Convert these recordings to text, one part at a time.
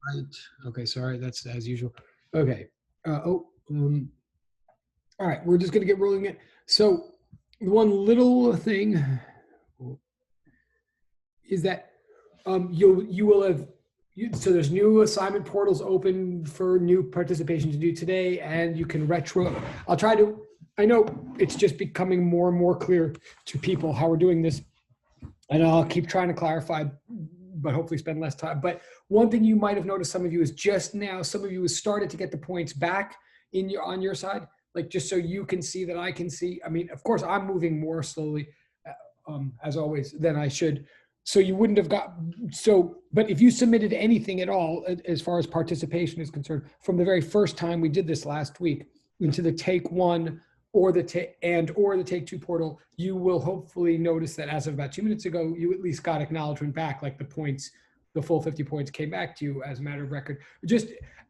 Right. Okay, sorry, that's as usual. Okay. All right, we're just gonna get rolling it. So one little thing is that you will have so there's new assignment portals open for new participation to do today, and you can retro. I'll try to. I know it's just becoming more and more clear to people how we're doing this, and I'll keep trying to clarify, but hopefully spend less time. But one thing you might have noticed, some of you, is just now, some of you has started to get the points back on your side, like just so you can see that I can see. I mean, of course, I'm moving more slowly, as always, than I should. So you wouldn't have got but if you submitted anything at all as far as participation is concerned, from the very first time we did this last week into the take one or the take two portal, you will hopefully notice that as of about 2 minutes ago, you at least got acknowledgement back, like the points, the full 50 points came back to you as a matter of record.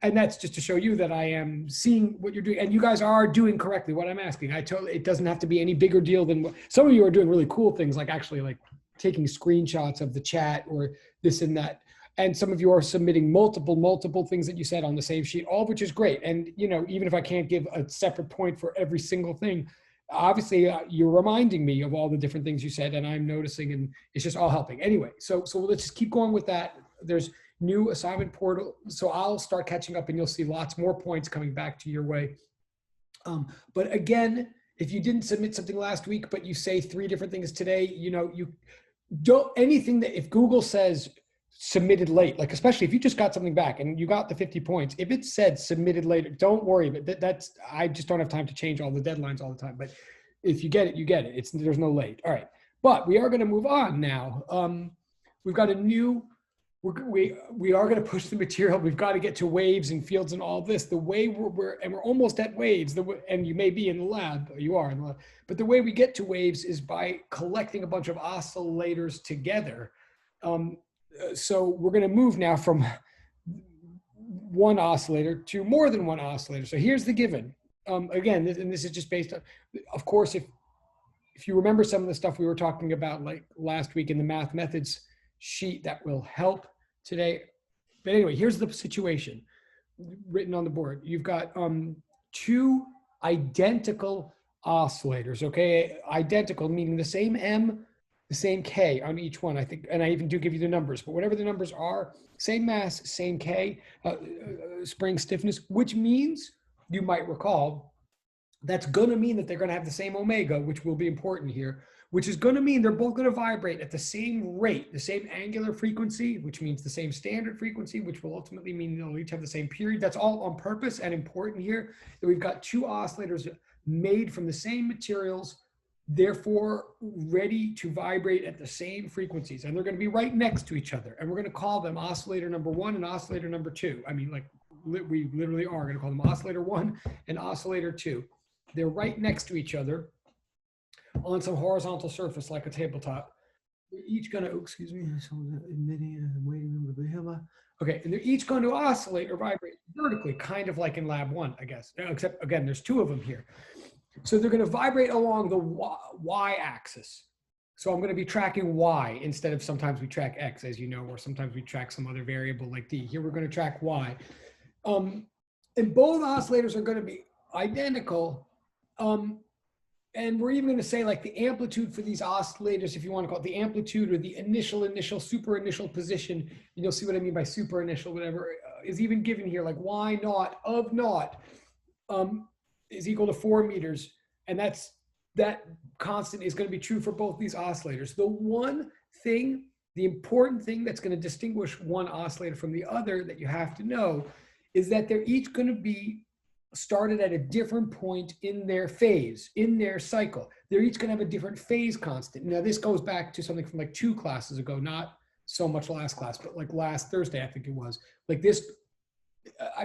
And that's just to show you that I am seeing what you're doing, and you guys are doing correctly what I'm asking. It doesn't have to be any bigger deal than what some of you are doing. Really cool things, like actually like taking screenshots of the chat or this and that. And some of you are submitting multiple things that you said on the same sheet, all of which is great. And, even if I can't give a separate point for every single thing, obviously you're reminding me of all the different things you said, and I'm noticing, and it's just all helping. Anyway, so let's just keep going with that. There's new assignment portal. So I'll start catching up, and you'll see lots more points coming back to your way. But again, if you didn't submit something last week, but you say 3 different things today, you don't, anything that if Google says submitted late, like especially if you just got something back and you got the 50 points, if it said submitted later, don't worry. But that's, I just don't have time to change all the deadlines all the time. But if you get it, you get it. There's no late. All right. But we are going to move on now. We've got a new, we are going to push the material. We've got to get to waves and fields and all this. The way we're almost at waves, and you may be in the lab, you are in the lab, but the way we get to waves is by collecting a bunch of oscillators together. So we're going to move now from one oscillator to more than one oscillator. So here's the given. Again, and this is just based on, of course, if you remember some of the stuff we were talking about like last week in the math methods sheet, that will help today. But anyway, here's the situation written on the board. You've got 2 identical oscillators, okay? Identical, meaning the same M, the same K on each one, I think, and I even do give you the numbers, but whatever the numbers are, same mass, same K, spring stiffness, which means, you might recall, that's gonna mean that they're gonna have the same omega, which will be important here, which is gonna mean they're both gonna vibrate at the same rate, the same angular frequency, which means the same standard frequency, which will ultimately mean they'll each have the same period. That's all on purpose and important here, that we've got 2 oscillators made from the same materials, therefore ready to vibrate at the same frequencies, and they're going to be right next to each other, and we're going to call them oscillator number 1 and oscillator number 2. I mean, like we literally are going to call them oscillator 1 and oscillator 2. They're right next to each other on some horizontal surface like a tabletop. They're each going to, excuse me, okay, and they're each going to oscillate or vibrate vertically, kind of like in lab 1, I guess, except again, there's 2 of them here. So they're going to vibrate along the y-axis. So I'm going to be tracking y instead of sometimes we track x, as you know, or sometimes we track some other variable like d. Here we're going to track y. And both oscillators are going to be identical. And we're even going to say like the amplitude for these oscillators, if you want to call it the amplitude or the initial, super initial position, and you'll see what I mean by super initial, whatever, is even given here, like y naught of naught is equal to 4 meters. And that constant is going to be true for both these oscillators. The important thing that's going to distinguish one oscillator from the other that you have to know is that they're each going to be started at a different point in their phase, in their cycle. They're each going to have a different phase constant. Now, this goes back to something from like 2 classes ago, not so much last class, but like last Thursday, I think it was. Like this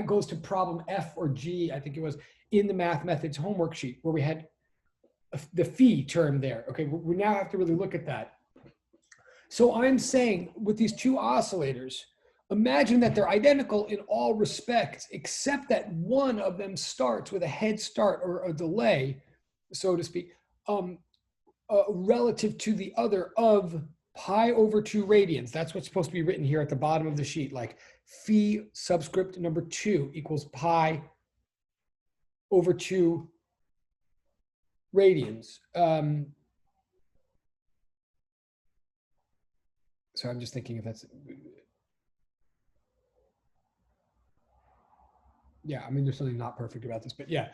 goes to problem F or G, I think it was, in the math methods homework sheet, where we had the phi term there. Okay, we now have to really look at that. So I'm saying with these 2 oscillators, imagine that they're identical in all respects, except that one of them starts with a head start or a delay, so to speak, relative to the other of pi over 2 radians. That's what's supposed to be written here at the bottom of the sheet, like phi subscript number 2 equals pi over 2 radians. So I'm just thinking if that's, yeah, I mean, there's something not perfect about this, but yeah.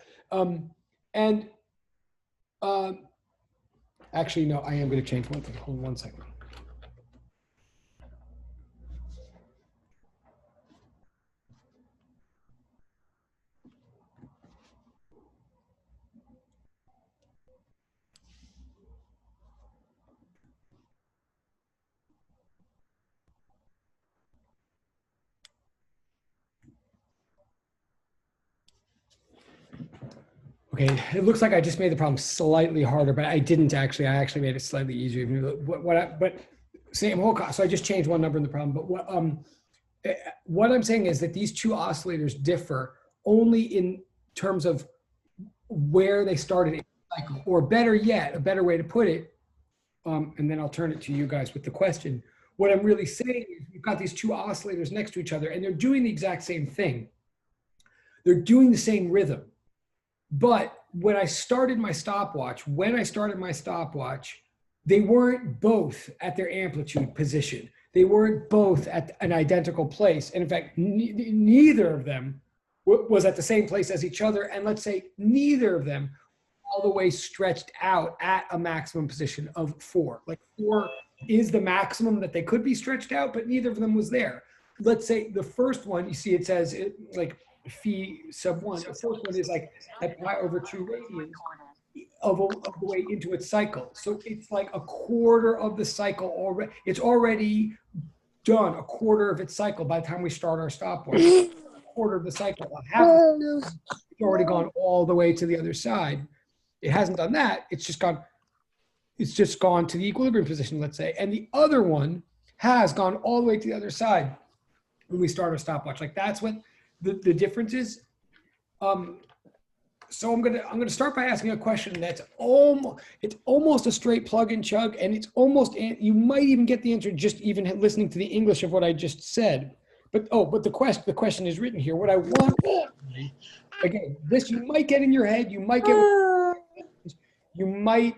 Actually, no, I am going to change one thing. Hold on 1 second. Okay, it looks like I just made the problem slightly harder, but I didn't actually. I actually made it slightly easier. But same whole cost. So I just changed one number in the problem. But what I'm saying is that these two oscillators differ only in terms of where they started in the cycle, or better yet, a better way to put it, and then I'll turn it to you guys with the question. What I'm really saying is you've got these two oscillators next to each other, and they're doing the exact same thing. They're doing the same rhythm. But when I started my stopwatch, they weren't both at their amplitude position. They weren't both at an identical place. And in fact, neither of them was at the same place as each other. And let's say neither of them all the way stretched out at a maximum position of 4. Like 4 is the maximum that they could be stretched out, but neither of them was there. Let's say the first one, you see it says like phi sub 1. The first one is like at pi over 2 radians of the way into its cycle. So it's like a quarter of the cycle already. It's already done a quarter of its cycle by the time we start our stopwatch. A quarter of the cycle. It's already gone all the way to the other side. It hasn't done that. It's just gone to the equilibrium position, let's say. And the other one has gone all the way to the other side when we start our stopwatch. Like that's what the difference is. So I'm gonna start by asking a question that's almost a straight plug and chug, and it's almost, you might even get the answer just even listening to the English of what I just said. But the question is written here. What I want, again, this you might get in your head. You might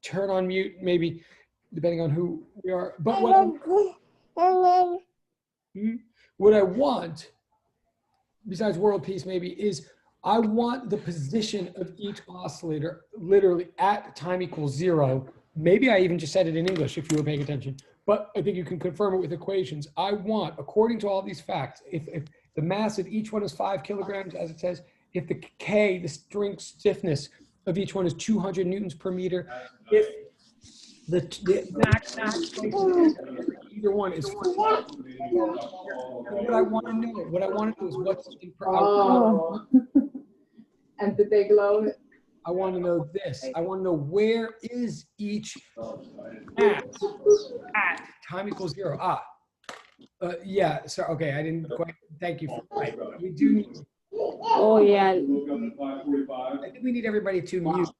turn on mute, maybe depending on who we are. But what I want, besides world peace maybe, is I want the position of each oscillator literally at time equals 0. Maybe I even just said it in English if you were paying attention, but I think you can confirm it with equations. I want, according to all these facts, if the mass of each one is 5 kilograms, as it says, if the K, the string stiffness of each one is 200 newtons per meter, if the max either one is 4. What I want to know is what's in per hour. And did they glow? I want to know this. I want to know where is each at time equals 0. Yeah. So okay, I didn't quite. Thank you. Right. We do need. Oh yeah. I think we need everybody to mute,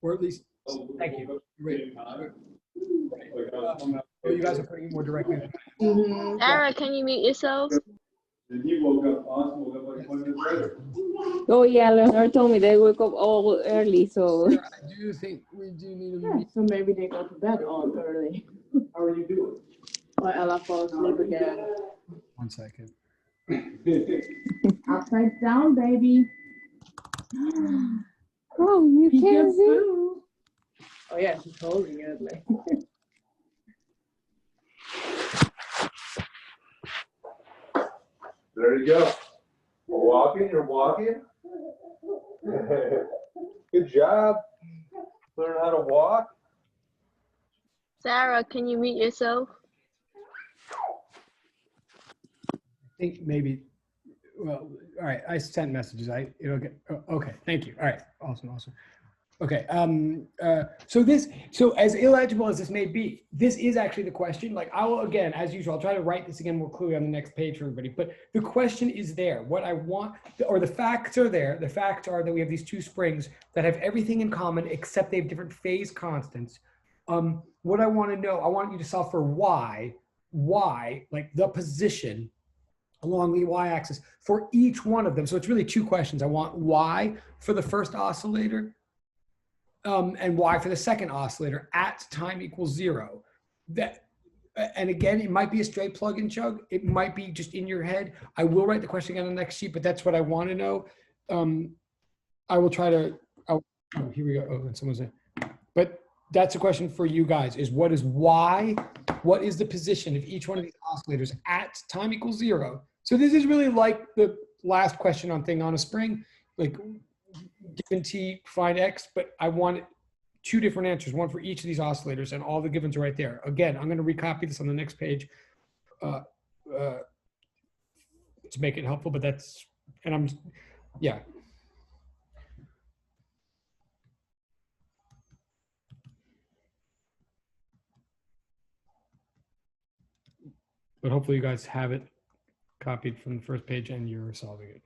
or at least. Thank you. Right. You guys are putting it more directly. Sarah, can you mute yourself? Oh yeah, Leonard told me they wake up all early, so. I do think we do need a Yeah, so maybe they go to bed all early. How are you doing? Or Ella falls asleep again. 1 second. Upside down, baby. Oh, you He can't gets see. food. Oh yeah, she's holding it like. There you go. You're walking. Good job. Learn how to walk. Sarah, can you mute yourself? I think maybe. Well, all right. I sent messages. It'll get. Okay. Thank you. All right. Awesome. Okay. So as illegible as this may be, this is actually the question. Like I will, again, as usual, I'll try to write this again more clearly on the next page for everybody. But the question is there. What I want, or the facts are there. The facts are that we have these two springs that have everything in common except they have different phase constants. what I want to know, I want you to solve for y, like the position along the y-axis for each one of them. So it's really two questions. I want y for the first oscillator and y for the second oscillator at time equals 0. And again, it might be a straight plug and chug. It might be just in your head. I will write the question again on the next sheet, but that's what I want to know. I will try to, oh, here we go. Oh, and someone's saying, but that's a question for you guys is what is y? What is the position of each one of these oscillators at time equals 0? So this is really like the last question on thing on a spring, like given t, find x, but I want two different answers, one for each of these oscillators, and all the givens are right there. Again, I'm going to recopy this on the next page to make it helpful, but that's, and I'm, yeah. But hopefully you guys have it copied from the first page and you're solving it.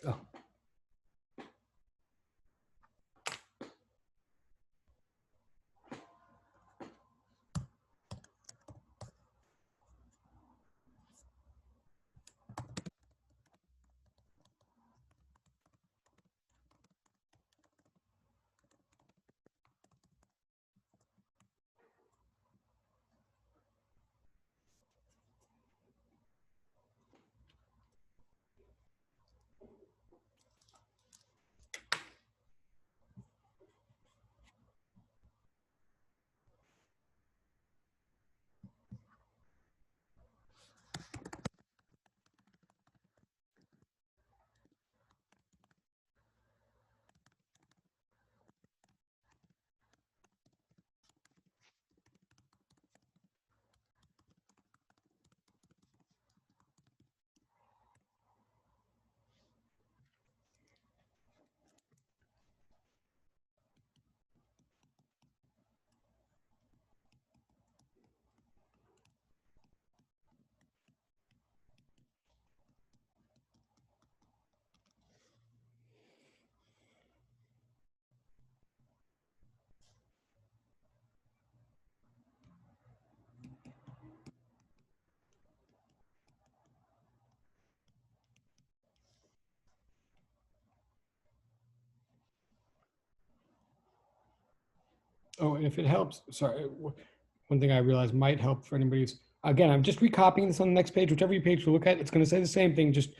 Oh. Oh, and if it helps, sorry, one thing I realized might help for anybody who's, again, I'm just recopying this on the next page, whichever page you look at, it's going to say the same thing, just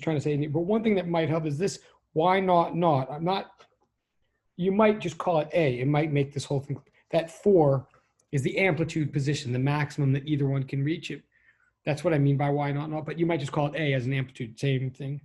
trying to say, but one thing that might help is this, why not? I'm not, you might just call it A. It might make this whole thing, that 4 is the amplitude position, the maximum that either one can reach it. That's what I mean by why not, but you might just call it A as an amplitude, same thing.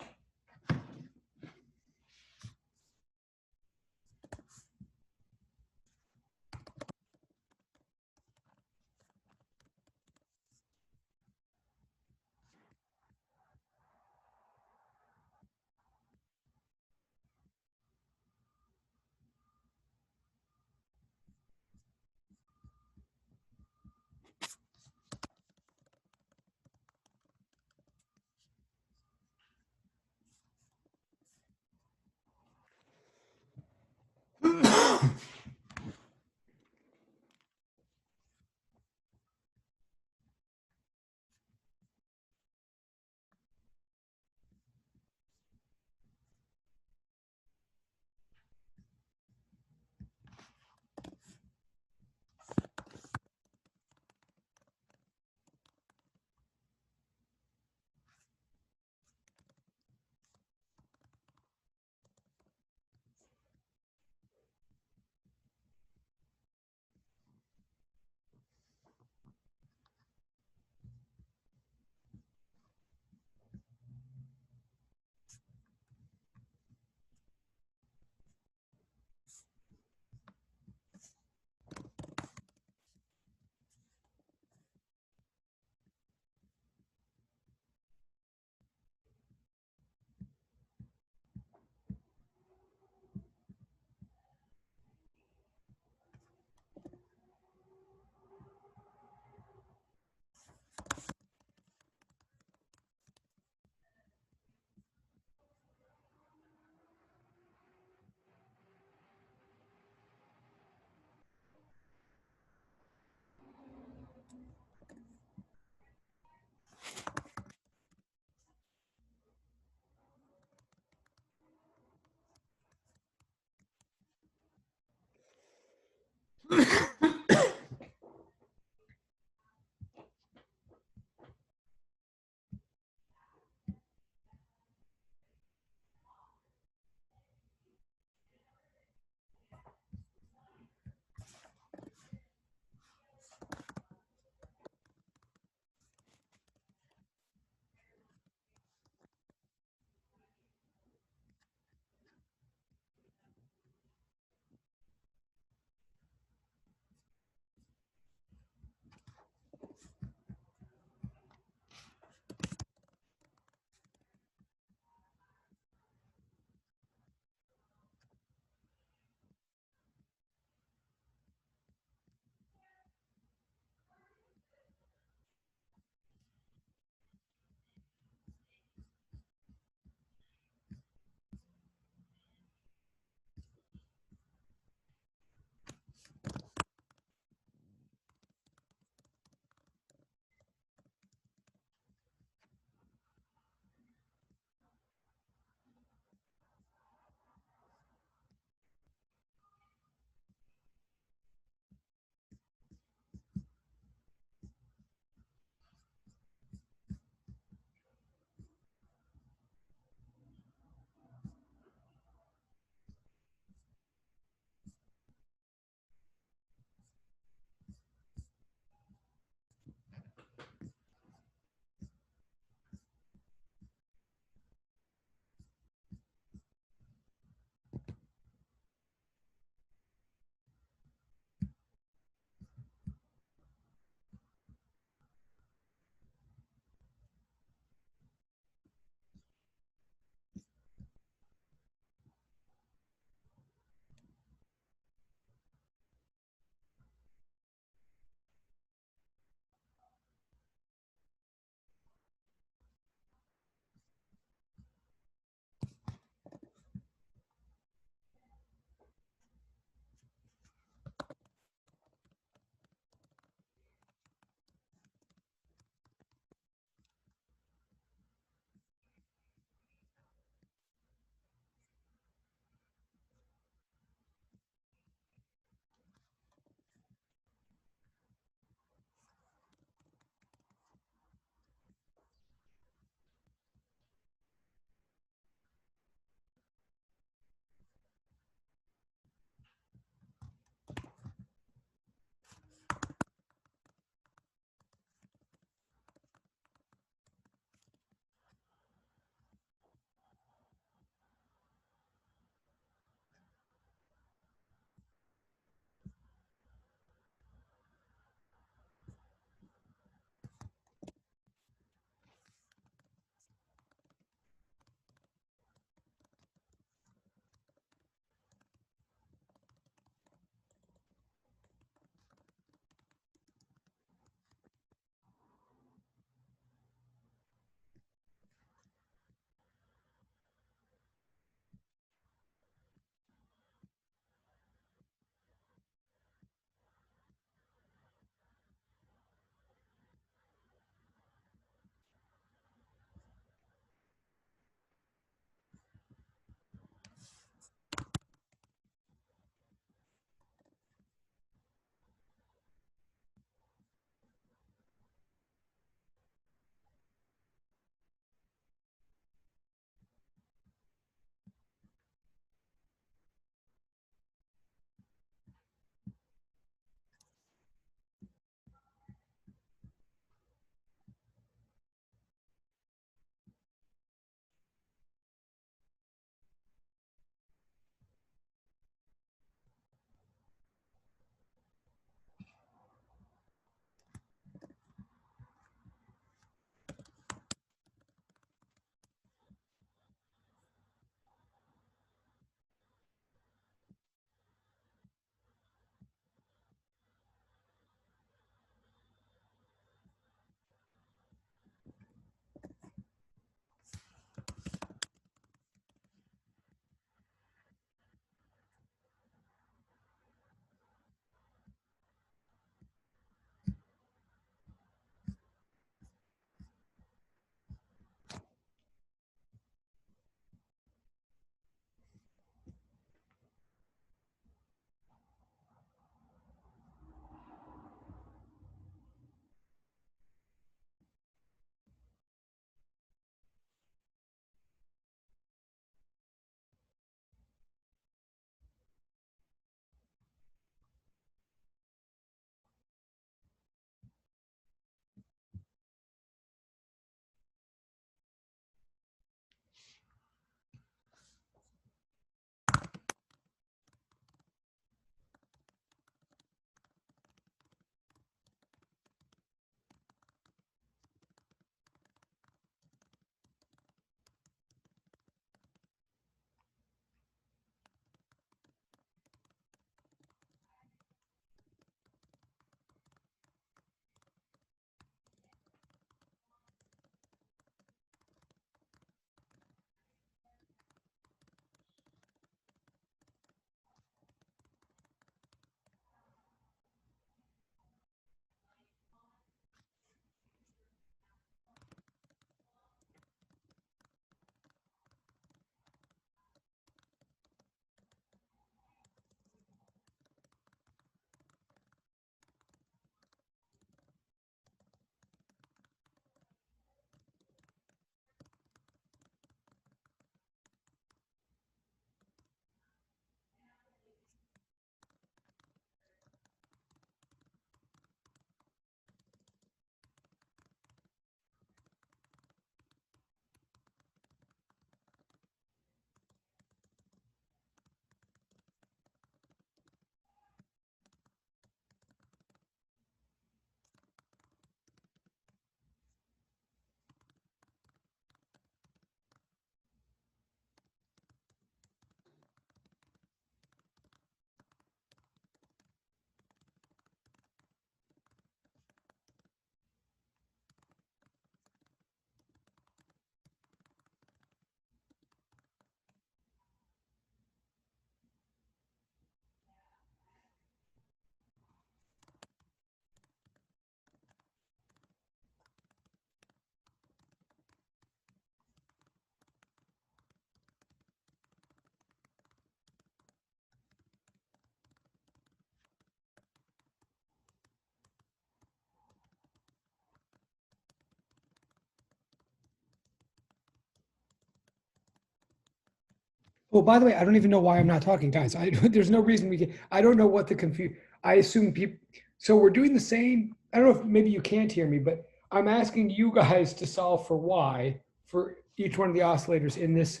Oh, by the way, I don't even know why I'm not talking, guys. There's no reason we can. I don't know what the confuse. I assume people. So we're doing the same. I don't know if maybe you can't hear me, but I'm asking you guys to solve for y for each one of the oscillators in this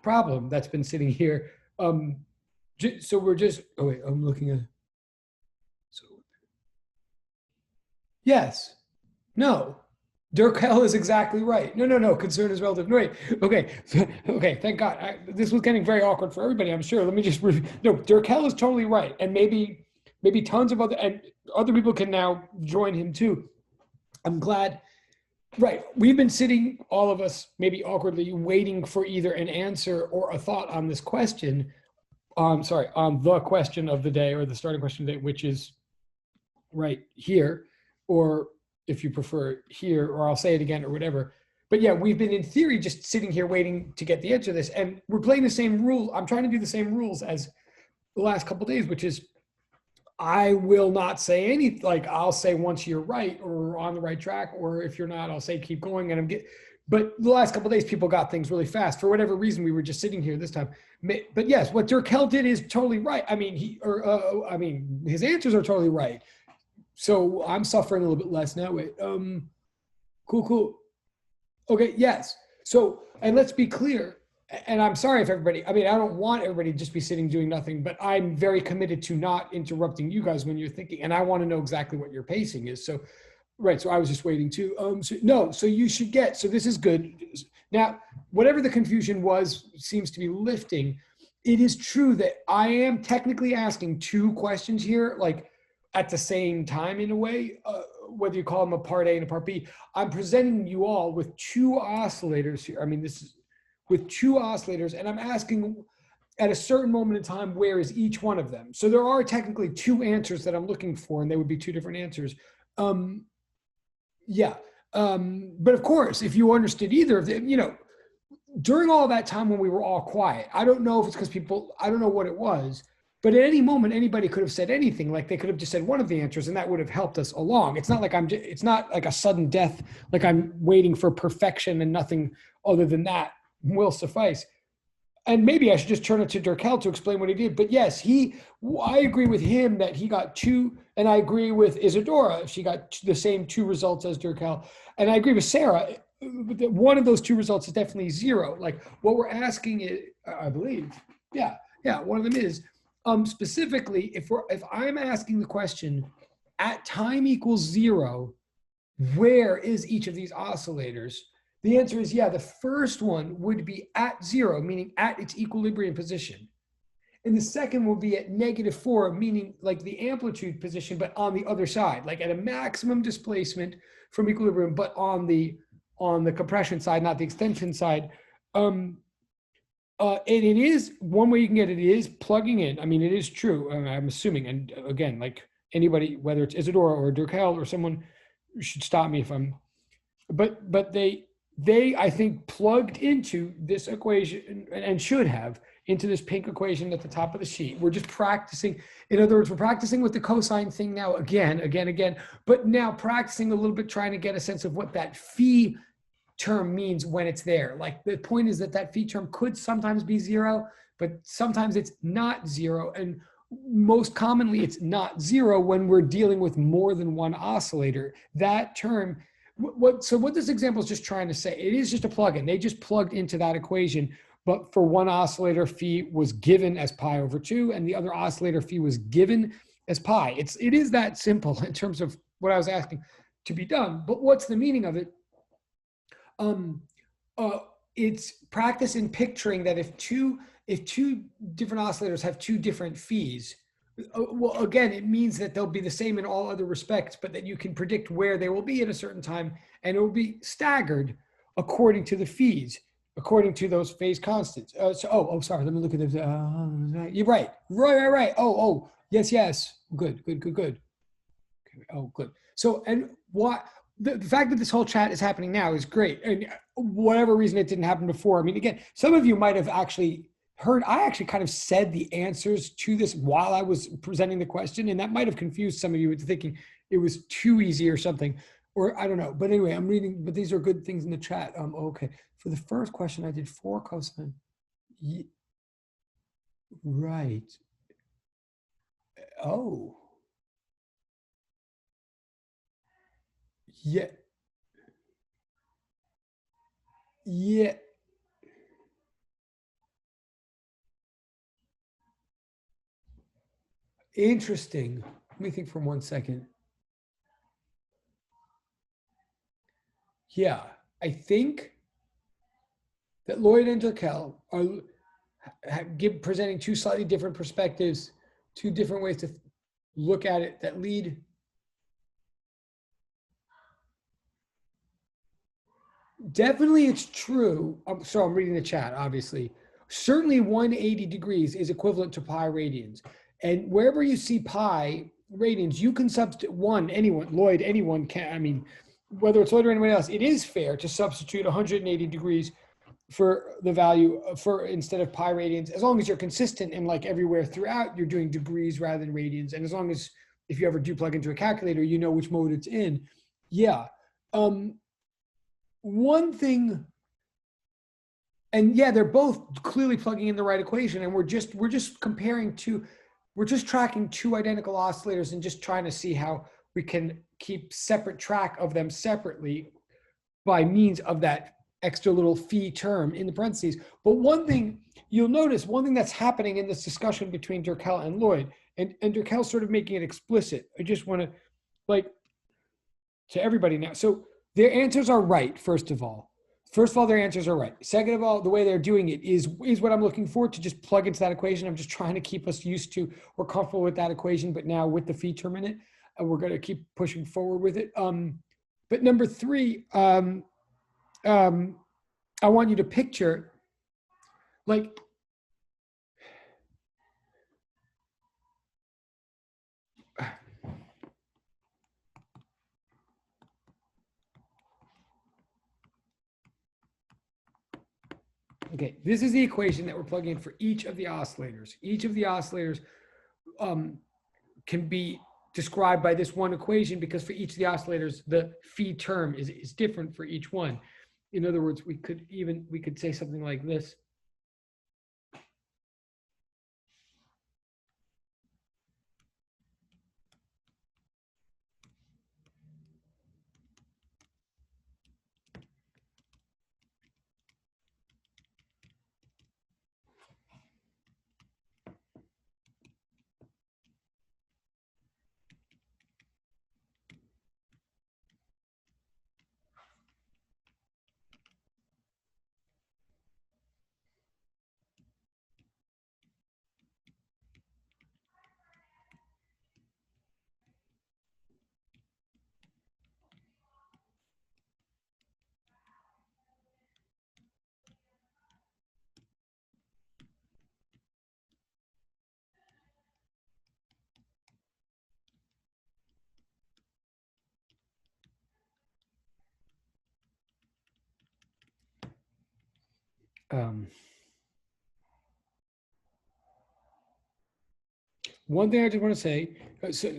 problem that's been sitting here. So we're just. Oh wait, I'm looking at. So yes, no. Durkheim is exactly right. No. Concern is relative. No, wait. Okay. Okay. Thank God. This was getting very awkward for everybody, I'm sure. Let me just no. Durkheim is totally right, and maybe tons of other people can now join him too. I'm glad. Right. We've been sitting, all of us, maybe awkwardly, waiting for either an answer or a thought on this question. Sorry, on the question of the day or the starting question of the day, which is right here, or if you prefer here, or I'll say it again or whatever. But yeah, we've been in theory just sitting here waiting to get the answer to this, and we're playing the same rule. I'm trying to do the same rules as the last couple of days, which is I will not say any, like I'll say once you're right or on the right track, or if you're not, I'll say keep going. And but the last couple of days, people got things really fast. For whatever reason, we were just sitting here this time. But yes, what Durkheim did is totally right. I mean, his answers are totally right. So I'm suffering a little bit less now. Wait, cool. Okay, yes. So, and let's be clear, and I'm sorry if everybody, I don't want everybody to just be sitting doing nothing, but I'm very committed to not interrupting you guys when you're thinking, and I want to know exactly what your pacing is. So, right, so I was just waiting too. So you should get, so this is good. Now, whatever the confusion was, seems to be lifting. It is true that I am technically asking two questions here, like at the same time in a way, whether you call them a part A and a part B. I'm presenting you all with two oscillators here. This is with two oscillators, and I'm asking at a certain moment in time, where is each one of them? So there are technically two answers that I'm looking for, and they would be two different answers. But of course, if you understood either of them, during all that time when we were all quiet, I don't know if it's because I don't know what it was, but at any moment, anybody could have said anything. Like they could have just said one of the answers, and that would have helped us along. It's not like it's not like a sudden death, like I'm waiting for perfection and nothing other than that will suffice. And maybe I should just turn it to Durkheim to explain what he did. But yes, I agree with him that he got two, and I agree with Isadora. She got the same two results as Durkheim. And I agree with Sarah. One of those two results is definitely zero. Like what we're asking is, I believe, yeah, one of them is, specifically, if I'm asking the question at time equals zero, where is each of these oscillators? The answer is the first one would be at zero, meaning at its equilibrium position. And the second will be at -4, meaning like the amplitude position, but on the other side, like at a maximum displacement from equilibrium, but on the compression side, not the extension side. And it is one way you can get it is plugging in. It is true. I'm assuming, and again, like anybody, whether it's Isadora or Durkheim or someone, should stop me if I'm. But they I think plugged into this equation and should have into this pink equation at the top of the sheet. We're just practicing. In other words, we're practicing with the cosine thing now again, but now practicing a little bit, trying to get a sense of what that phi term means when it's there. Like the point is that phi term could sometimes be zero, but sometimes it's not zero. And most commonly it's not zero when we're dealing with more than one oscillator. That term, so what this example is just trying to say, it is just a plug-in. They just plugged into that equation, but for one oscillator, phi was given as pi/2, and the other oscillator phi was given as pi. It is that simple in terms of what I was asking to be done. But what's the meaning of it? It's practice in picturing that if two different oscillators have two different phis, well, again, it means that they'll be the same in all other respects, but that you can predict where they will be at a certain time, and it will be staggered according to the phis, according to those phase constants. Sorry, let me look at this. You're right. Oh, yes. Good. Okay. Oh, good. So, and what the fact that this whole chat is happening now is great, and whatever reason it didn't happen before. Again, some of you might have actually heard, I actually kind of said the answers to this while I was presenting the question, and that might have confused some of you into thinking it was too easy or something, or I don't know. But anyway, I'm reading, but these are good things in the chat. Okay. For the first question, I did 4 cosine. Right. Oh. Yeah. Yeah. Interesting. Let me think for 1 second. Yeah, I think that Lloyd and Durkell are presenting two slightly different perspectives, two different ways to look at it that lead. Definitely, it's true. So I'm reading the chat, obviously. Certainly 180 degrees is equivalent to pi radians. And wherever you see pi radians, you can substitute anyone, Lloyd, anyone can, I mean, whether it's Lloyd or anyone else, it is fair to substitute 180 degrees for the value for instead of pi radians, as long as you're consistent and like everywhere throughout, you're doing degrees rather than radians. And as long as if you ever do plug into a calculator, you know which mode it's in. Yeah. One thing, and yeah, they're both clearly plugging in the right equation, and we're just tracking two identical oscillators and just trying to see how we can keep separate track of them separately by means of that extra little phi term in the parentheses. But one thing you'll notice, one thing that's happening in this discussion between Durkell and Lloyd, and Durkell's sort of making it explicit. I just want to, like, to everybody now. So their answers are right, first of all. Their answers are right. Second of all, the way they're doing it is what I'm looking for, to just plug into that equation. I'm just trying to keep us used to or comfortable with that equation, but now with the phi term in it, we're going to keep pushing forward with it. But number three, I want you to picture, like, okay, this is the equation that we're plugging in for each of the oscillators. Each of the oscillators can be described by this one equation, because for each of the oscillators, the phi term is different for each one. In other words, we could say something like this. One thing I just want to say,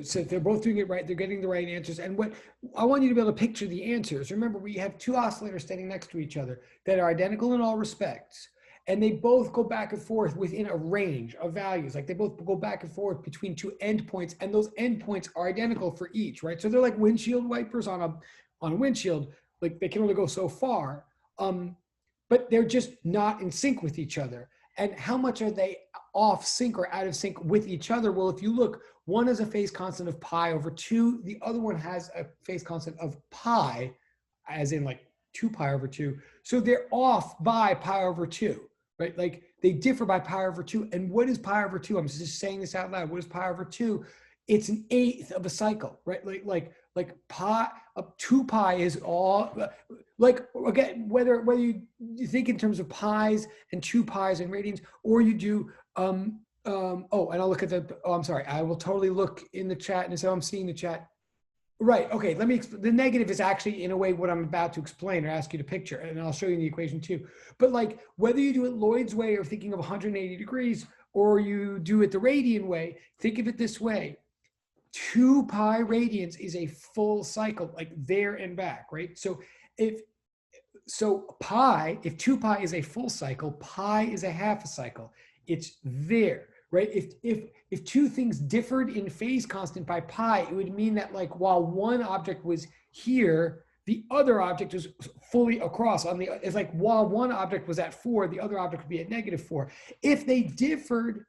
so they're both doing it right, they're getting the right answers. And what I want you to be able to picture the answers. Remember, we have two oscillators standing next to each other that are identical in all respects. And they both go back and forth within a range of values. Like they both go back and forth between two endpoints, and those endpoints are identical for each, right? So they're like windshield wipers on a windshield. Like they can only go so far, but they're just not in sync with each other. And how much are they off sync or out of sync with each other? Well, if you look, one has a phase constant of pi over 2. The other one has a phase constant of pi, as in like 2 pi over 2. So they're off by pi over 2, right? Like they differ by pi over 2. And what is pi over 2? I'm just saying this out loud. What is pi over 2? It's an eighth of a cycle, right? Like pi, 2 pi is all, like, again, whether you think in terms of pi's and 2 pi's and radians, or you do, and I'll look at I'm sorry, I will totally look in the chat, and so I'm seeing the chat. Right, okay, let me, the negative is actually in a way what I'm about to explain or ask you to picture, and I'll show you the equation too. But like, whether you do it Lloyd's way of thinking of 180 degrees, or you do it the radian way, think of it this way. 2 pi radians is a full cycle, like there and back, right? So if 2 pi is a full cycle, pi is a half a cycle. it's there, right? If two things differed in phase constant by pi, it would mean that like while one object was here, the other object was fully across on the, it's like while one object was at 4, the other object would be at -4. If they differed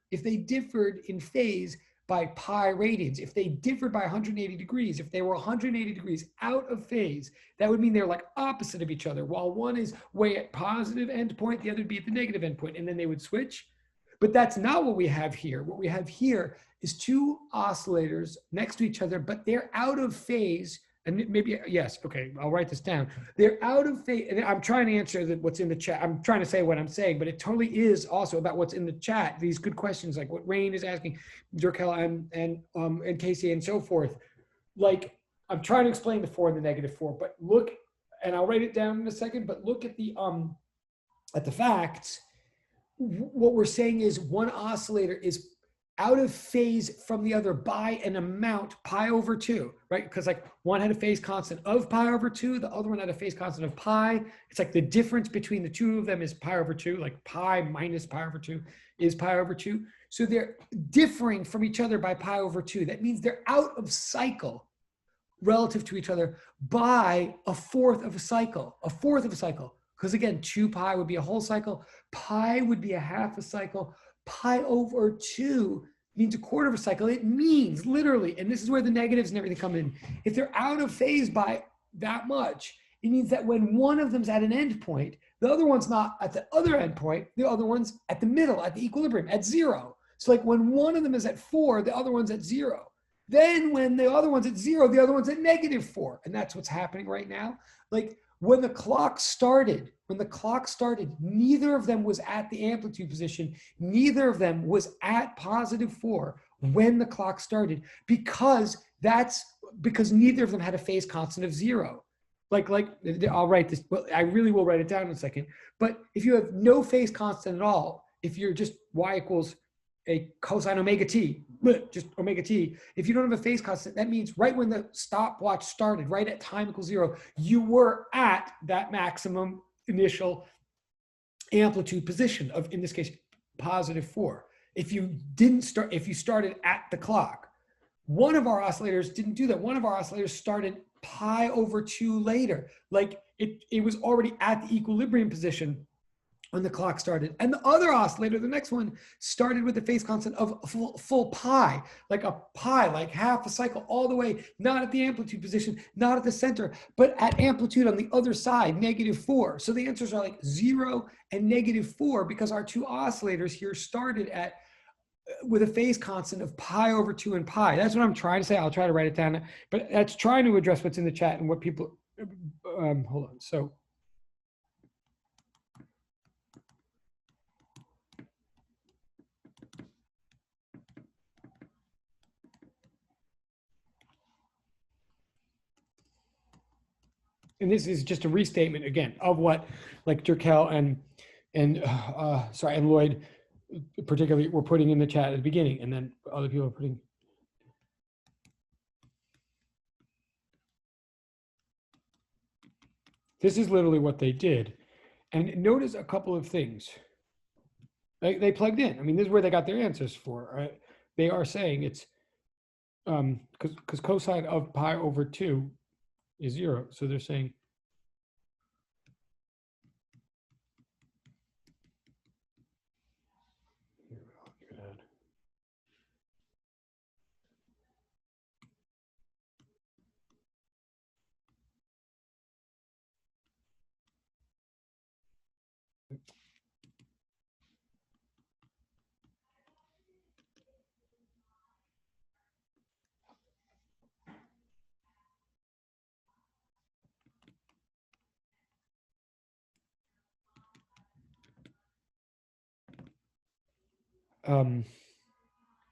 in phase by pi radians, if they differed by 180 degrees, if they were 180 degrees out of phase, that would mean they're like opposite of each other. While one is way at positive endpoint, the other would be at the negative endpoint, and then they would switch. But that's not what we have here. What we have here is two oscillators next to each other, but they're out of phase. And maybe, yes, okay, I'll write this down. They're out of phase, and I'm trying to answer what's in the chat. I'm trying to say what I'm saying, but it totally is also about what's in the chat. These good questions, like what Rain is asking, Durkel and Casey and so forth. Like, I'm trying to explain the 4 and the -4, but look, and I'll write it down in a second, but look at the facts. What we're saying is one oscillator is out of phase from the other by an amount pi over 2, right? Because like one had a phase constant of pi over 2, the other one had a phase constant of pi. It's like the difference between the two of them is pi over 2, like pi minus pi over 2 is pi over 2. So they're differing from each other by pi over 2. That means they're out of cycle relative to each other by a fourth of a cycle, Because again, 2 pi would be a whole cycle, pi would be a half a cycle, pi over 2 means a quarter of a cycle. It means literally, and this is where the negatives and everything come in. If they're out of phase by that much, it means that when one of them's at an end point, the other one's not at the other end point, the other one's at the middle, at the equilibrium, at 0. So like when one of them is at 4, the other one's at 0. Then when the other one's at 0, the other one's at -4. And that's what's happening right now. Like when the clock started, neither of them was at the amplitude position. Neither of them was at +4 when the clock started, because neither of them had a phase constant of 0. Like I'll write this, well, I really will write it down in a second. But if you have no phase constant at all, if you're just y equals a cosine omega t, just omega t, if you don't have a phase constant, that means right when the stopwatch started, right at time equals 0, you were at that maximum initial amplitude position of, in this case, +4. If you started at the clock. One of our oscillators didn't do that. One of our oscillators started pi over 2 later. Like it was already at the equilibrium position when the clock started. And the other oscillator, the next one, started with a phase constant of full pi, like half a cycle all the way, not at the amplitude position, not at the center, but at amplitude on the other side, -4. So the answers are like 0 and -4 because our two oscillators here started at with a phase constant of pi over 2 and pi. That's what I'm trying to say. I'll try to write it down, but that's trying to address what's in the chat and what people, hold on. So, and this is just a restatement again of what like Durkel and Lloyd particularly were putting in the chat at the beginning, and then other people are putting. This is literally what they did. And notice a couple of things. They plugged in. I mean, this is where they got their answers for. Right? They are saying it's because cosine of pi over 2 is 0. So they're saying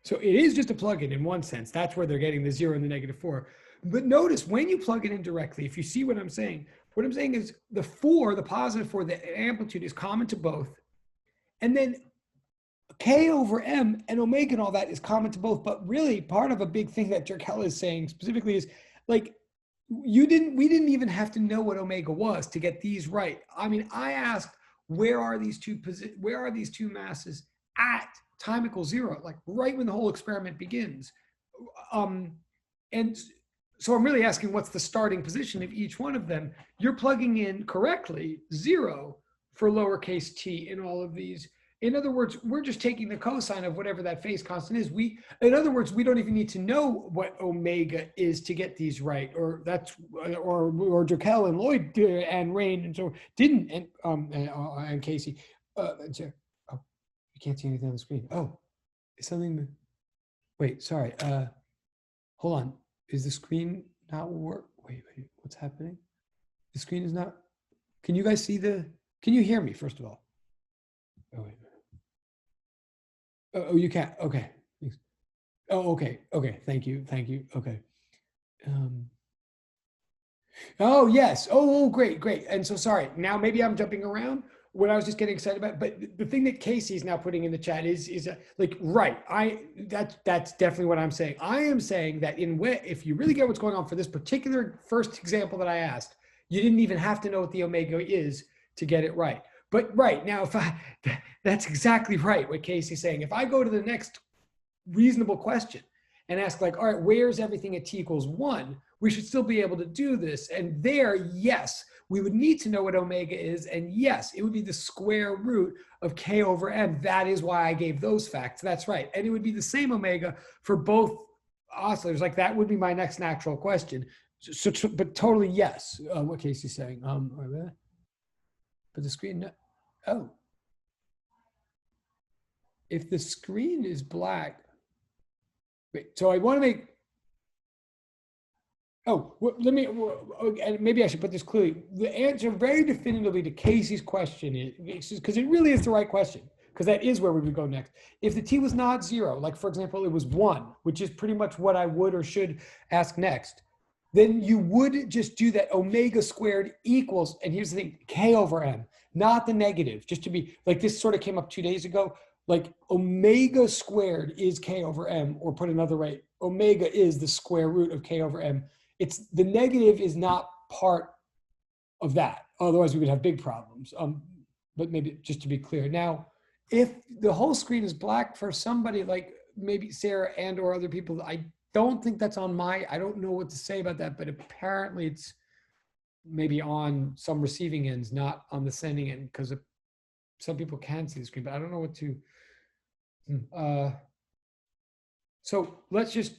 so it is just a plug-in in one sense. That's where they're getting the 0 and the -4. But notice when you plug it in directly, if you see what I'm saying is the 4, the +4, the amplitude is common to both. And then K over M and omega and all that is common to both. But really part of a big thing that Durkel is saying specifically is like, we didn't even have to know what omega was to get these right. I mean, I asked, where are these two masses at time equals 0, like right when the whole experiment begins. And so I'm really asking what's the starting position of each one of them. You're plugging in correctly 0 for lowercase t in all of these. In other words, we're just taking the cosine of whatever that phase constant is. In other words, we don't even need to know what omega is to get these right, or Drakel and Lloyd and Rain and so didn't, and Casey. Oh, you can't see anything on the screen. Oh, is something? Wait, sorry. Hold on. Is the screen not work? Wait, what's happening? The screen is not. Can you guys see can you hear me first of all? Oh, wait. Oh, you can't. Okay. Oh, okay. Okay. Thank you. Thank you. Okay. Oh, yes. Oh, great, great. And so sorry. Now maybe I'm jumping around what I was just getting excited about. But the thing that Casey's now putting in the chat is like, right. That's definitely what I'm saying. I am saying that if you really get what's going on for this particular first example that I asked, you didn't even have to know what the omega is to get it right. But right now, that's exactly right what Casey's saying. If I go to the next reasonable question and ask like, all right, where's everything at t equals 1? We should still be able to do this. And there, yes, we would need to know what omega is. And yes, it would be the square root of k over m. That is why I gave those facts. That's right. And it would be the same omega for both oscillators. Like that would be my next natural question. But totally yes, what Casey's saying. But the screen, oh. If the screen is black, wait, so I want to make, let me, maybe I should put this clearly. The answer very definitively to Casey's question is, because it really is the right question, because that is where we would go next. If the t was not 0, like for example, it was 1, which is pretty much what I would or should ask next, then you would just do that omega squared equals, and here's the thing, k over m, not the negative, just to be, like this sort of came up 2 days ago, like omega squared is k over m, or put another way, omega is the square root of k over m. It's the negative is not part of that. Otherwise we would have big problems. But maybe just to be clear. Now, if the whole screen is black for somebody like maybe Sarah and or other people, I don't think that's on I don't know what to say about that, but apparently it's maybe on some receiving ends, not on the sending end, because some people can see the screen, but I don't know what to. So let's just,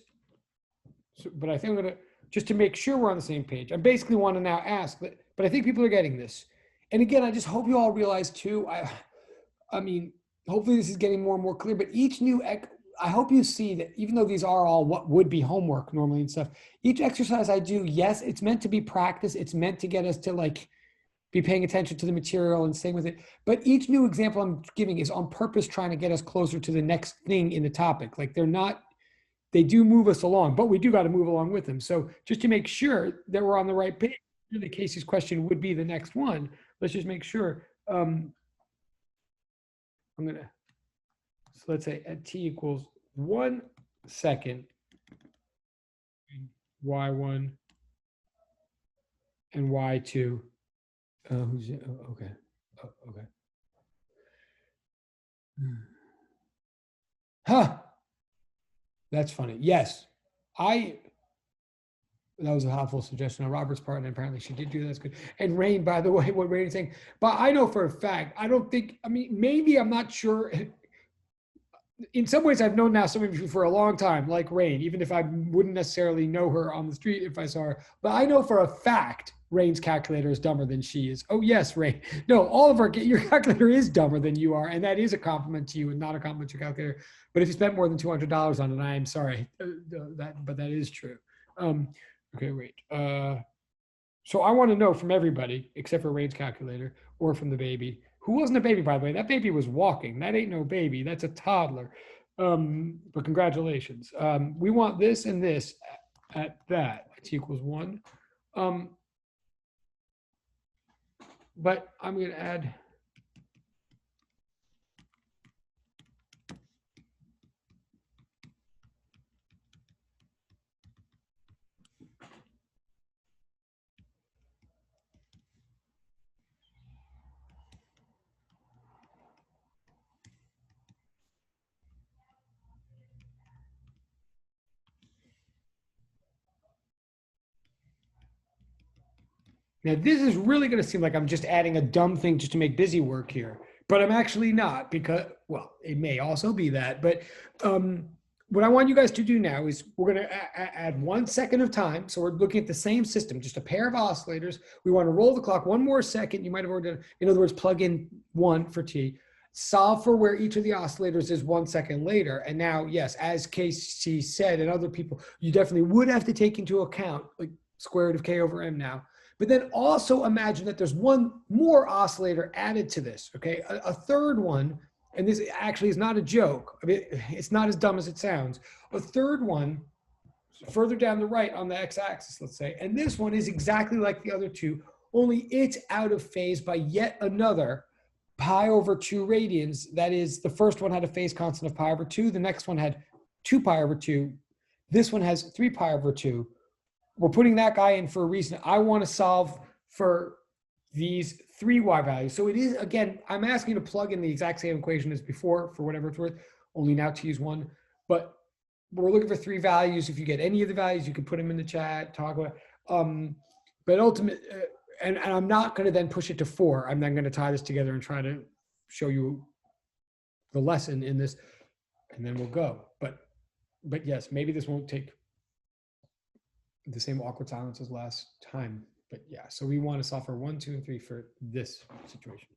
but I think I'm gonna, just to make sure we're on the same page, I basically want to now ask, but I think people are getting this. And again, I just hope you all realize too, I mean, hopefully this is getting more and more clear, but each new, I hope you see that even though these are all what would be homework normally and stuff, each exercise I do, yes, it's meant to be practice. It's meant to get us to like, be paying attention to the material and staying with it. But each new example I'm giving is on purpose trying to get us closer to the next thing in the topic. Like they do move us along, but we do got to move along with them. So just to make sure that we're on the right page, really Casey's question would be the next one. Let's just make sure. I'm gonna, so let's say at t equals 1 second, y1 and y2. Okay. Okay. Huh. That's funny. Yes. That was a helpful suggestion on Robert's part, and apparently she did do that. That's good. And Rain, by the way, what Rain is saying, but I know for a fact, I don't think, I mean, maybe I'm not sure. In some ways, I've known now some of you for a long time, like Rain, even if I wouldn't necessarily know her on the street if I saw her. But I know for a fact Rain's calculator is dumber than she is. Oh, yes, Rain. No, your calculator is dumber than you are. And that is a compliment to you and not a compliment to your calculator. But if you spent more than $200 on it, I am sorry. But that is true. Okay, wait. So I want to know from everybody, except for Rain's calculator or from the baby, who wasn't a baby, by the way. That baby was walking. That ain't no baby. That's a toddler. But congratulations. We want this and this at that. T equals 1. But I'm going to add. Now, this is really going to seem like I'm just adding a dumb thing just to make busy work here, but I'm actually not because, well, it may also be that, but what I want you guys to do now is we're going to add 1 second of time. So we're looking at the same system, just a pair of oscillators. We want to roll the clock 1 more second. You might have already done, in other words, plug in 1 for T, solve for where each of the oscillators is 1 second later. And now, yes, as Casey said, and other people, you definitely would have to take into account like square root of K over M now. But then also imagine that there's 1 more oscillator added to this, okay? A third one, and this actually is not a joke. I mean, it's not as dumb as it sounds. A third one further down the right on the x-axis, let's say, and this one is exactly like the other two, only it's out of phase by yet another pi over 2 radians. That is, the first one had a phase constant of pi over 2. The next one had 2 pi over 2. This one has 3 pi over 2. We're putting that guy in for a reason. I want to solve for these 3 y values. So it is, again, I'm asking you to plug in the exact same equation as before for whatever it's worth, only now to use 1. But we're looking for 3 values. If you get any of the values, you can put them in the chat, talk about. But ultimately, and I'm not going to then push it to 4. I'm then going to tie this together and try to show you the lesson in this, and then we'll go. But yes, maybe this won't take the same awkward silence as last time. But yeah, so we want to solve for 1, 2, and 3 for this situation.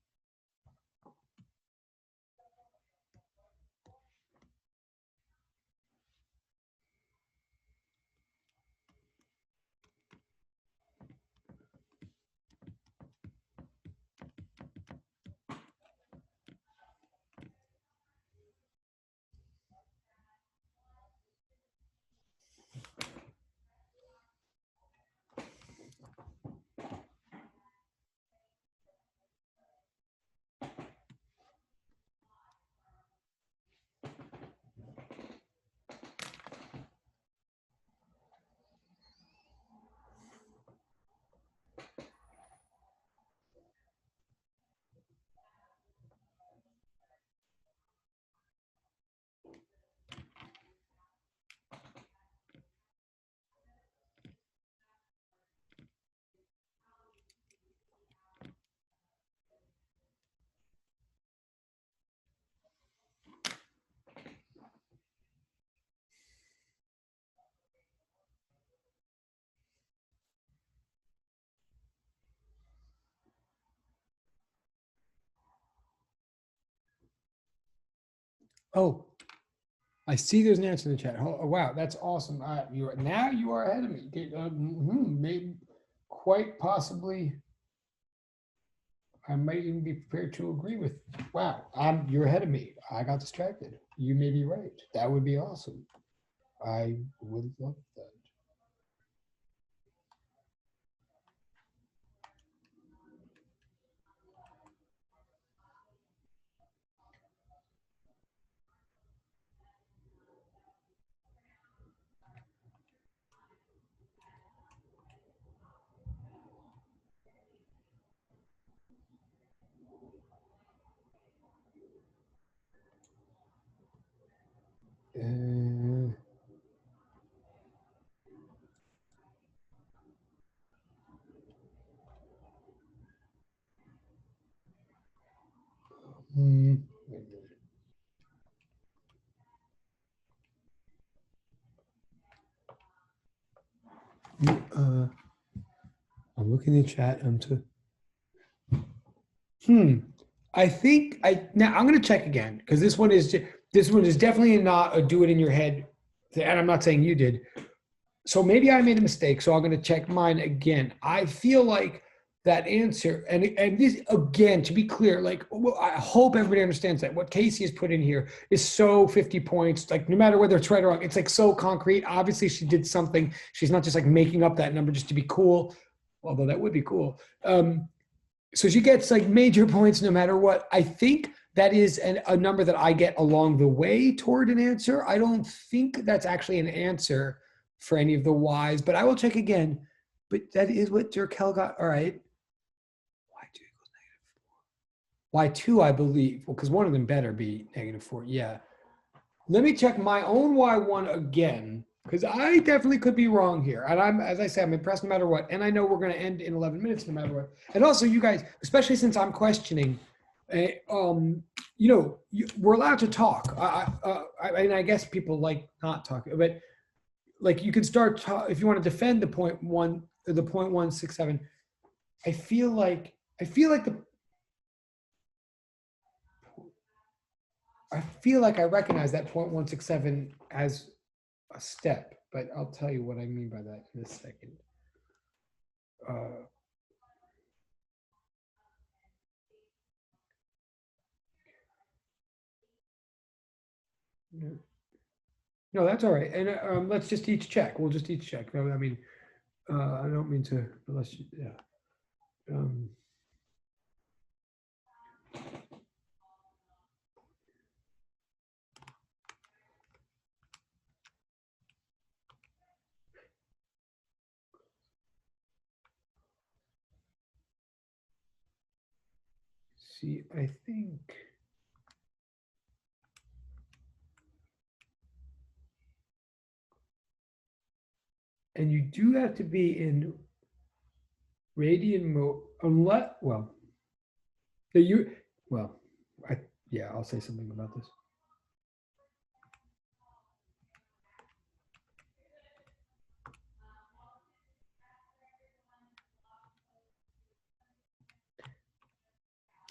Oh, I see there's an answer in the chat. Oh, wow, that's awesome. Now you are ahead of me. Maybe quite possibly, I might even be prepared to agree with. Wow, you're ahead of me. I got distracted. You may be right. That would be awesome. I would love that. Hmm. I'm looking in the chat. I think now I'm going to check again because this one is definitely not a do it in your head, and I'm not saying you did. So maybe I made a mistake. So I'm going to check mine again. I feel like that answer, and this again, to be clear, like I hope everybody understands that what Casey has put in here is so 50 points. Like no matter whether it's right or wrong, it's like so concrete. Obviously, she did something. She's not just like making up that number just to be cool, although that would be cool. So she gets like major points no matter what. I think that is a number that I get along the way toward an answer. I don't think that's actually an answer for any of the Y's, but I will check again. But that is what Durkheim got. All right. Y2 equals -4. Y2, I believe. Well, because one of them better be -4. Yeah. Let me check my own Y1 again. because I definitely could be wrong here. And I'm, as I say, I'm impressed no matter what. And I know we're going to end in 11 minutes no matter what. And also you guys, especially since I'm questioning, we're allowed to talk. I guess people like not talking, but like you can start if you want to defend the point 167. I feel like I recognize that 0.167 as a step, but I'll tell you what I mean by that in a second. No, that's all right. And let's just each check. We'll just each check. No, I mean, I don't mean to, unless you, yeah. See, I think. And you do have to be in radian mode, unless, well, yeah, I'll say something about this.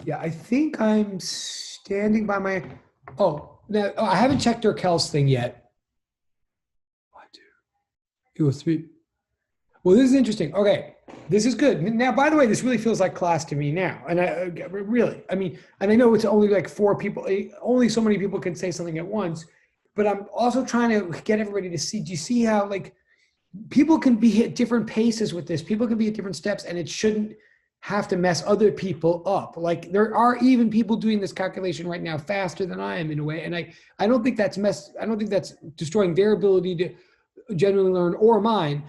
Yeah, I think I'm standing by my, I haven't checked Urkel's thing yet. 1, 2, 3. Well, this is interesting. Okay, this is good. Now, by the way, this really feels like class to me now. And I know it's only like 4 people, only so many people can say something at once, but I'm also trying to get everybody to see, do you see how like people can be at different paces with this, people can be at different steps, and it shouldn't have to mess other people up. Like there are even people doing this calculation right now faster than I am in a way. And I don't think that's I don't think that's destroying their ability to genuinely learn or mine.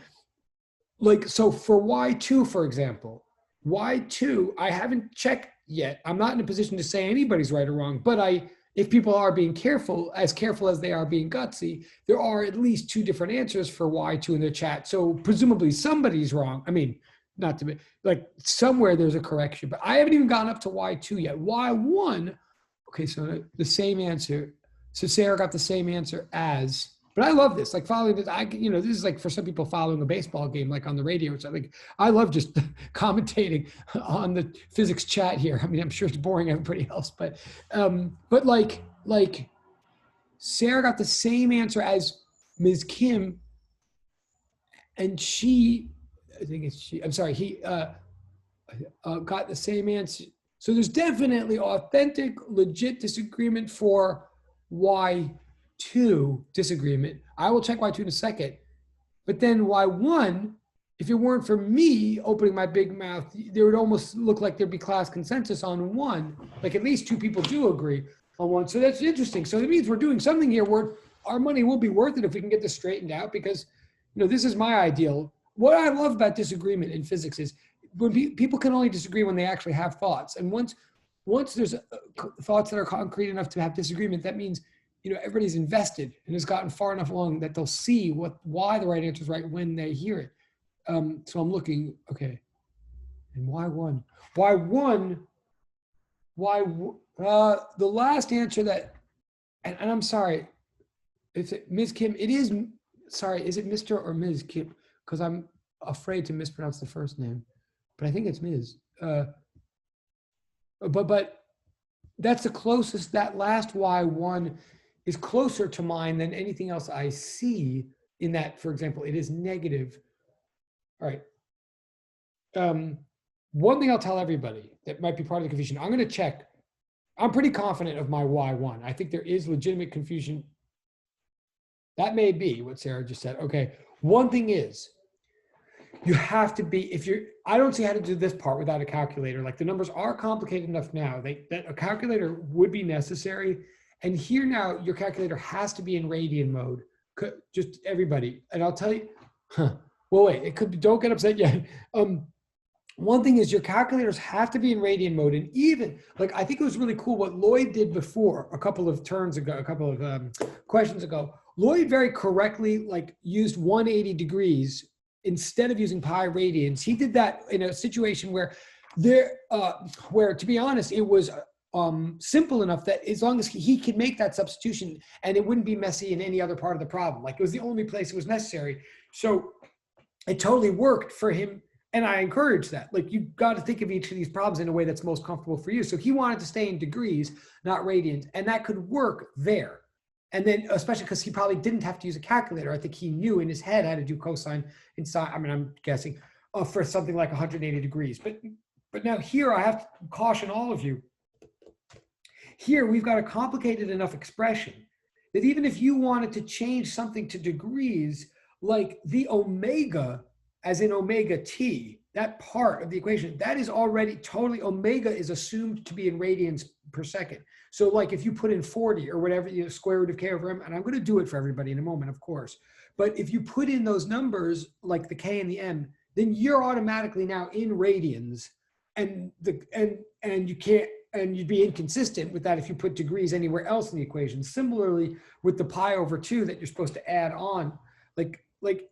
Like, so for Y2, for example, Y2, I haven't checked yet. I'm not in a position to say anybody's right or wrong, but if people are being careful as they are being gutsy, there are at least 2 different answers for Y2 in the chat. So presumably somebody's wrong. I mean, not to be like somewhere there's a correction, but I haven't even gotten up to Y2 yet. Y1, okay, so the same answer. So Sarah got the same answer as, but I love this, like following this. This is like for some people following a baseball game, like on the radio. So like, I love just commentating on the physics chat here. I mean, I'm sure it's boring everybody else, but like Sarah got the same answer as Ms. Kim, and he got the same answer. So there's definitely authentic, legit disagreement for Y2 disagreement. I will check Y2 in a second. But then Y1, if it weren't for me opening my big mouth, there would almost look like there'd be class consensus on 1. Like at least 2 people do agree on 1. So that's interesting. So it means we're doing something here where our money will be worth it if we can get this straightened out, because this is my ideal. What I love about disagreement in physics is when people can only disagree when they actually have thoughts. And once there's thoughts that are concrete enough to have disagreement, that means everybody's invested and has gotten far enough along that they'll see why the right answer is right when they hear it. So I'm looking, okay. And Y1, the last answer that, and I'm sorry, it's Ms. Kim. It is, sorry, is it Mr. or Ms. Kim? Because I'm afraid to mispronounce the first name, but I think it's Ms. But that's the closest. That last Y1 is closer to mine than anything else I see in that. For example, it is negative. All right. One thing I'll tell everybody that might be part of the confusion. I'm going to check. I'm pretty confident of my Y1. I think there is legitimate confusion. That may be what Sarah just said. Okay. One thing is, you have to be, I don't see how to do this part without a calculator. Like the numbers are complicated enough now that a calculator would be necessary. And here now, your calculator has to be in radian mode. Just everybody. And I'll tell you, well, wait, it could be, don't get upset yet. One thing is your calculators have to be in radian mode. And even, like, I think it was really cool what Lloyd did before a couple of turns ago, a couple of questions ago, Lloyd very correctly like used 180 degrees instead of using pi radians. He did that in a situation where where to be honest, it was simple enough that as long as he could make that substitution and it wouldn't be messy in any other part of the problem. Like it was the only place it was necessary. So it totally worked for him. And I encourage that. Like you've got to think of each of these problems in a way that's most comfortable for you. So he wanted to stay in degrees, not radians, and that could work there. And then, especially because he probably didn't have to use a calculator. I think he knew in his head how to do cosine inside. I mean, I'm guessing for something like 180 degrees. But now here I have to caution all of you. Here we've got a complicated enough expression that even if you wanted to change something to degrees, like the omega, as in omega t, that part of the equation, that is already totally, omega is assumed to be in radians per second. So like if you put in 40 or whatever, you know, square root of k over m, and I'm going to do it for everybody in a moment, of course. But if you put in those numbers, like the k and the m, then you're automatically now in radians, and you can't, and you'd be inconsistent with that if you put degrees anywhere else in the equation. Similarly with the pi over 2 that you're supposed to add on,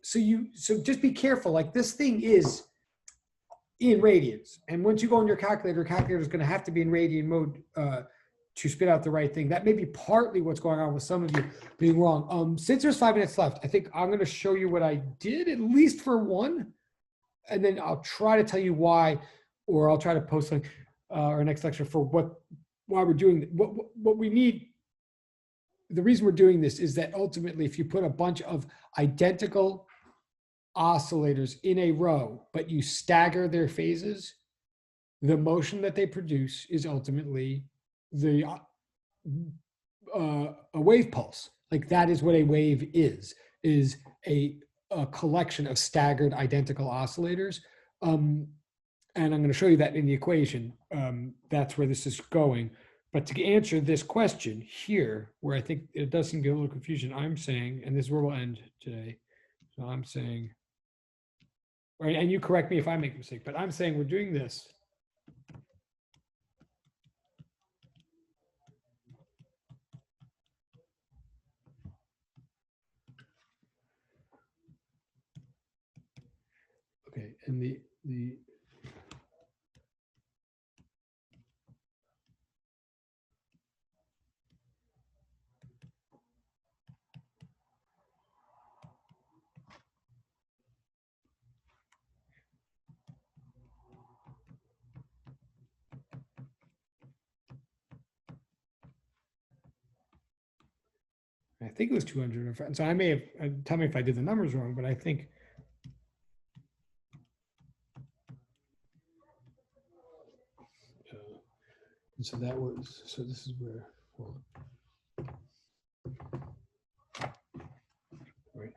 so just be careful. Like this thing is in radians, and once you go in your calculator is going to have to be in radian mode to spit out the right thing. That may be partly what's going on with some of you being wrong. Since there's 5 minutes left, I think I'm going to show you what I did, at least for one, and then I'll try to tell you why, or I'll try to post something our next lecture for why we're doing what we need. The reason we're doing this is that ultimately, if you put a bunch of identical oscillators in a row, but you stagger their phases, the motion that they produce is ultimately a wave pulse. Like that is what a wave is a collection of staggered identical oscillators. And I'm going to show you that in the equation. That's where this is going. But to answer this question here, where I think it does seem to be a little confusion, I'm saying, and this is where we'll end today. So I'm saying, right, and you correct me if I make a mistake, but I'm saying we're doing this. Okay, and the I think it was 200. So I may have, tell me if I did the numbers wrong, but I think. So that was, so this is where, well, right.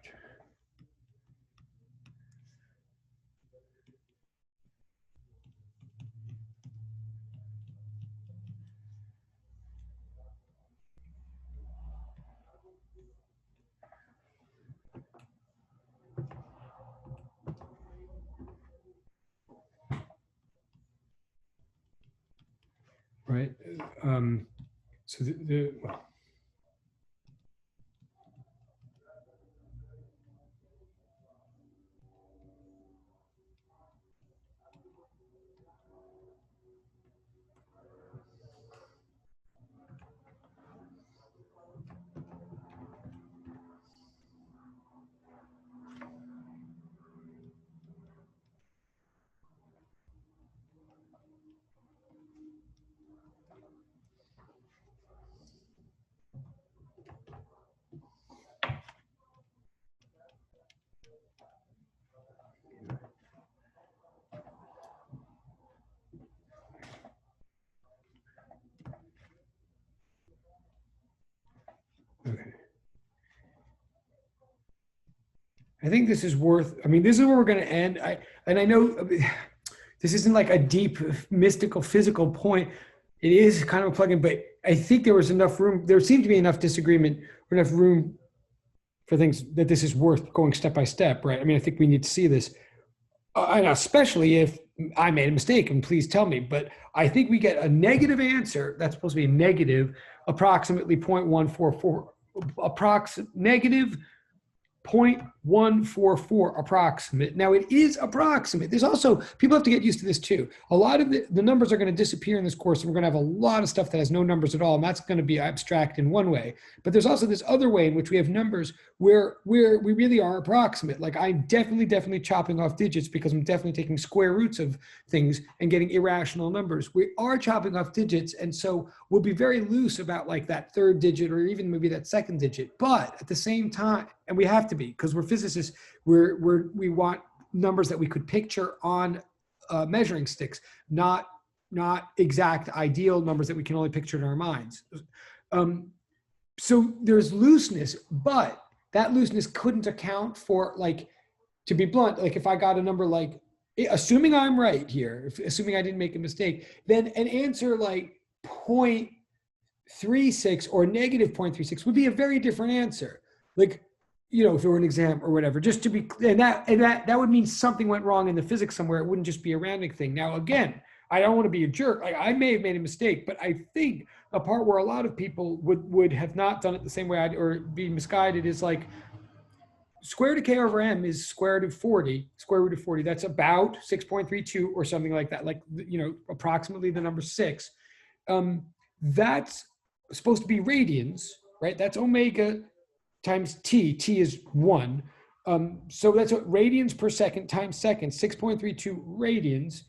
Right. So well. Okay. I think this is worth, I mean, this is where we're going to end. And I know this isn't like a deep mystical physical point. It is kind of a plug-in, but I think there was enough room. There seemed to be enough disagreement or enough room for things that this is worth going step by step, right? I mean, I think we need to see this, and especially if I made a mistake, and please tell me, but I think we get a negative answer that's supposed to be negative, approximately 0.144 negative 0.144 approximate. Now it is approximate. There's also, people have to get used to this too. A lot of the numbers are going to disappear in this course, and we're going to have a lot of stuff that has no numbers at all, and that's going to be abstract in one way. But there's also this other way in which we have numbers where we really are approximate. Like I'm definitely chopping off digits because I'm definitely taking square roots of things and getting irrational numbers. We are chopping off digits, and so we'll be very loose about like that third digit or even maybe that second digit. But at the same time, and we have to be, because we're physicists, we want numbers that we could picture on measuring sticks, not exact ideal numbers that we can only picture in our minds. So there's looseness, but that looseness couldn't account for, like, to be blunt, like if I got a number like, assuming I'm right here, assuming I didn't make a mistake, then an answer like 0.36 or negative 0.36 would be a very different answer. Like, you know, if it were an exam or whatever, just to be, and that would mean something went wrong in the physics somewhere. It wouldn't just be a random thing. Now, again, I don't want to be a jerk. Like, I may have made a mistake, but I think a part where a lot of people would have not done it the same way or be misguided is like, square root of k over m is square root of 40. Square root of 40. That's about 6.32 or something like that. Like, you know, approximately the number 6. That's supposed to be radians, right? That's omega times t. T is 1. So that's what radians per second times seconds, 6.32 radians,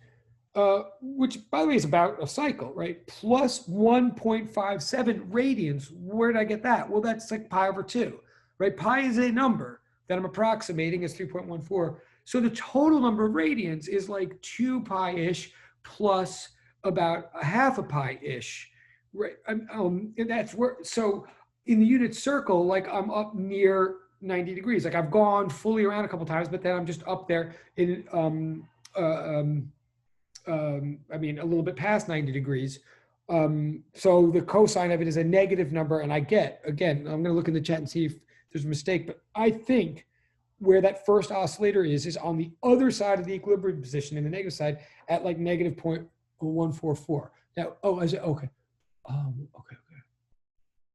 which, by the way, is about a cycle, right? Plus 1.57 radians. Where did I get that? Well, that's like pi over 2, right? Pi is a number that I'm approximating as 3.14. So the total number of radians is like 2 pi-ish plus about a half a pi-ish, right? And that's where, so in the unit circle, like I'm up near 90 degrees. Like I've gone fully around a couple times, but then I'm just up there in, I mean, a little bit past 90 degrees. So the cosine of it is a negative number, and I get, again, I'm going to look in the chat and see if there's a mistake, but I think where that first oscillator is on the other side of the equilibrium position, in the negative side, at like negative 0.144. Now, oh, is it okay? Okay.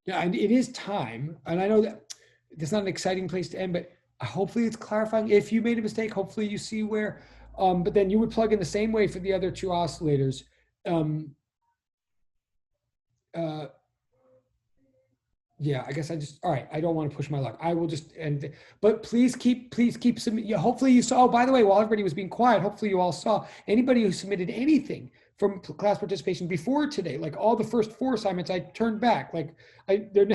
Yeah, and it is time, and I know that it's not an exciting place to end, but hopefully it's clarifying. If you made a mistake, hopefully you see where, but then you would plug in the same way for the other two oscillators. Yeah, I guess all right, I don't want to push my luck. I will just end, but please keep submitting. Yeah, hopefully you saw, oh, by the way, while everybody was being quiet, hopefully you all saw anybody who submitted anything from class participation before today, like all the first 4 assignments, I turned back. Like they're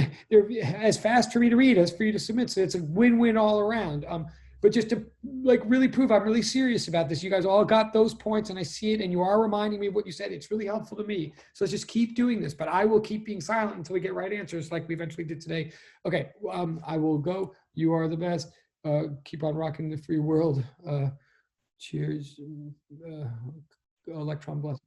as fast for me to read as for you to submit. So it's a win-win all around. But just to like really prove I'm really serious about this, you guys all got those points and I see it, and you are reminding me of what you said. It's really helpful to me. So let's just keep doing this, but I will keep being silent until we get right answers like we eventually did today. Okay, I will go. You are the best. Keep on rocking the free world. Cheers. Electron blessing.